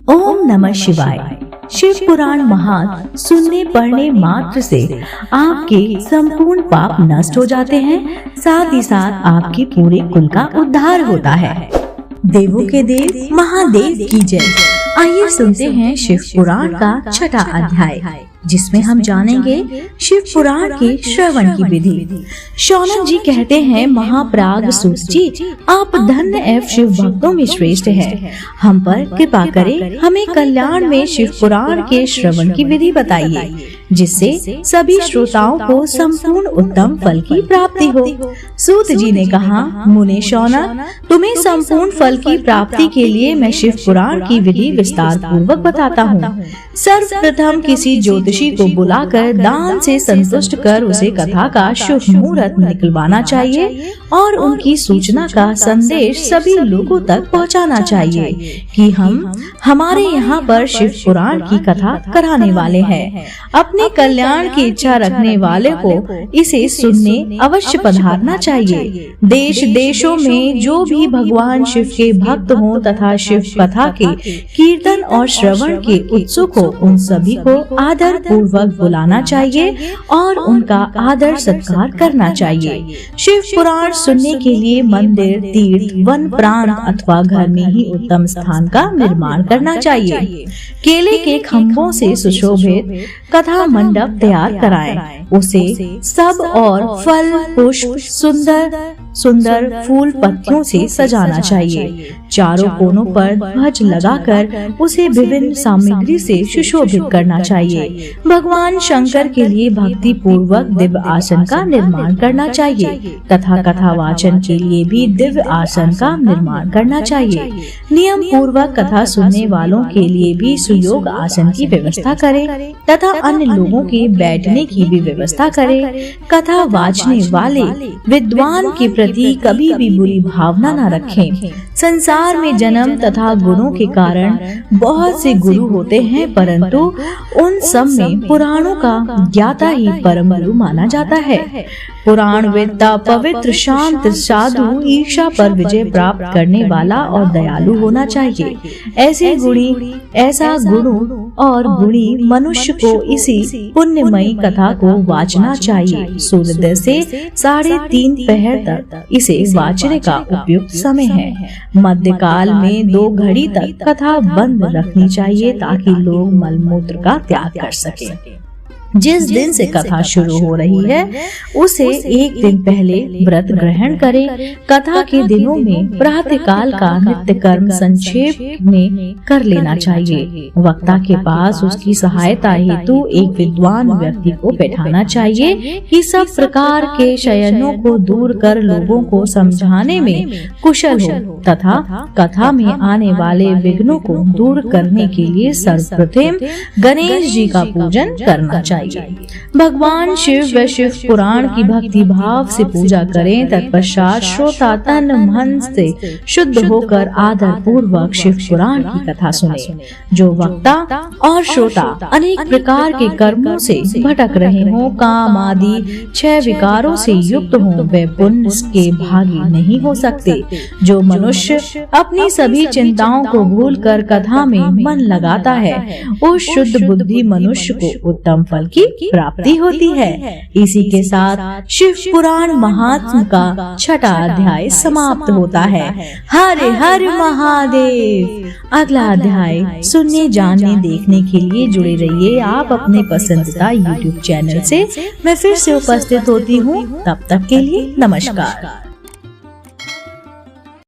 ओम नमः शिवाय। शिव पुराण महात्म सुनने पढ़ने मात्र से आपके संपूर्ण पाप नष्ट हो जाते हैं, साथ ही साथ आपके पूरे कुल का उद्धार होता है। देवों के देव महादेव की जय। आइए सुनते हैं शिव पुराण का छठा अध्याय, जिसमें हम जानेंगे शिव पुराण के श्रवण की विधि। शौनक जी कहते हैं, महाप्राग सूत जी, आप धन्य एवं शिव भक्तों में श्रेष्ठ हैं। हम पर कृपा करें, हमें कल्याण में शिव पुराण के श्रवण की विधि बताइए, जिससे सभी श्रोताओं को संपूर्ण उत्तम फल की प्राप्ति हो। सूत जी ने कहा, मुने शौनक, तुम्हें संपूर्ण फल की प्राप्ति के लिए मैं शिव पुराण की विधि विस्तार पूर्वक बताता हूँ। सर्वप्रथम किसी ज्योतिषी को बुलाकर दान से संतुष्ट कर उसे कथा का शुभ मुहूर्त निकलवाना चाहिए और उनकी सूचना का संदेश सभी लोगों तक पहुंचाना चाहिए कि हम हमारे यहाँ पर शिव पुराण की कथा कराने वाले हैं। अपने कल्याण की इच्छा रखने वाले को इसे सुनने अवश्य पधारना चाहिए। देश देशों में जो भी भगवान शिव के भक्त हों तथा शिव कथा के कीर्तन और श्रवण के उत्सुक हो, उन सभी को आदर पूर्वक बुलाना चाहिए और उनका आदर सत्कार करना चाहिए। शिव पुराण सुनने के लिए मंदिर, तीर्थ, वन प्रांत अथवा घर में ही उत्तम स्थान का निर्माण करना चाहिए। केले के खम्भों से सुशोभित कथा मंडप तैयार कराएं। उसे सब और फल, पुष्प, सुंदर फूल पत्तियों से सजाना चाहिए। चारों कोनों पर ध्वज लगाकर उसे विभिन्न सामग्री से सुशोभित करना चाहिए। भगवान शंकर के लिए भक्ति पूर्वक दिव्य आसन का निर्माण करना चाहिए तथा कथा वाचन के लिए भी दिव्य आसन का निर्माण करना चाहिए। नियम पूर्वक कथा सुनने वालों के लिए भी सुयोग आसन की व्यवस्था करें तथा अन्य लोगों के बैठने की भी व्यवस्था करें। कथा वाचने वाले विद्वान के प्रति कभी भी बुरी भावना न रखें। संसार में जन्म तथा गुणों के कारण बहुत से गुरु होते हैं, परंतु उन सब में पुराणों का ज्ञाता ही परम गुरु माना जाता है। पुराण वेत्ता पवित्र, शांत, साधु, ईर्ष्या पर विजय प्राप्त करने वाला और दयालु होना चाहिए। ऐसा गुरु और गुणी मनुष्य को इसी पुण्यमयी कथा को वाचना चाहिए। सूर्योदय से 3:30 पहर तक इसे वाचने का उपयुक्त समय है। मध्यकाल में 2 घड़ी तक कथा बंद रखनी चाहिए ताकि लोग मलमूत्र का त्याग कर सकें। जिस दिन से कथा शुरू हो रही है उसे 1 दिन पहले व्रत ग्रहण करें। कथा के दिनों में प्रातःकाल का नित्य कर्म संक्षेप में कर लेना चाहिए। वक्ता के पास उसकी सहायता हेतु एक विद्वान व्यक्ति को बैठाना चाहिए कि सब प्रकार के शयनों को दूर कर लोगों को समझाने में कुशल हो तथा कथा में आने वाले विघ्नों को दूर करने के लिए सर्वप्रथम गणेश जी का पूजन करना चाहिए। भगवान शिव व शिव पुराण की भक्ति भाव से पूजा करें। तत्पश्चात श्रोता तन मन से शुद्ध होकर आदर पूर्वक शिव पुराण की कथा सुने। जो वक्ता और श्रोता अनेक प्रकार के कर्मों से भटक रहे हों, काम आदि 6 विकारों से युक्त हों, वे पुण्य के भागी नहीं हो सकते। जो मनुष्य अपनी सभी चिंताओं को भूलकर कथा में मन लगाता है, उस शुद्ध बुद्धि मनुष्य को उत्तम फल की प्राप्ति होती है। इसी के साथ शिव पुराण महात्म का छठा अध्याय समाप्त होता है। हरे हर महादेव। अगला अध्याय सुनने, जानने, देखने के लिए जुड़े रहिए आप अपने पसंदीदा YouTube चैनल से। मैं फिर से उपस्थित होती हूँ। तब तक के लिए नमस्कार।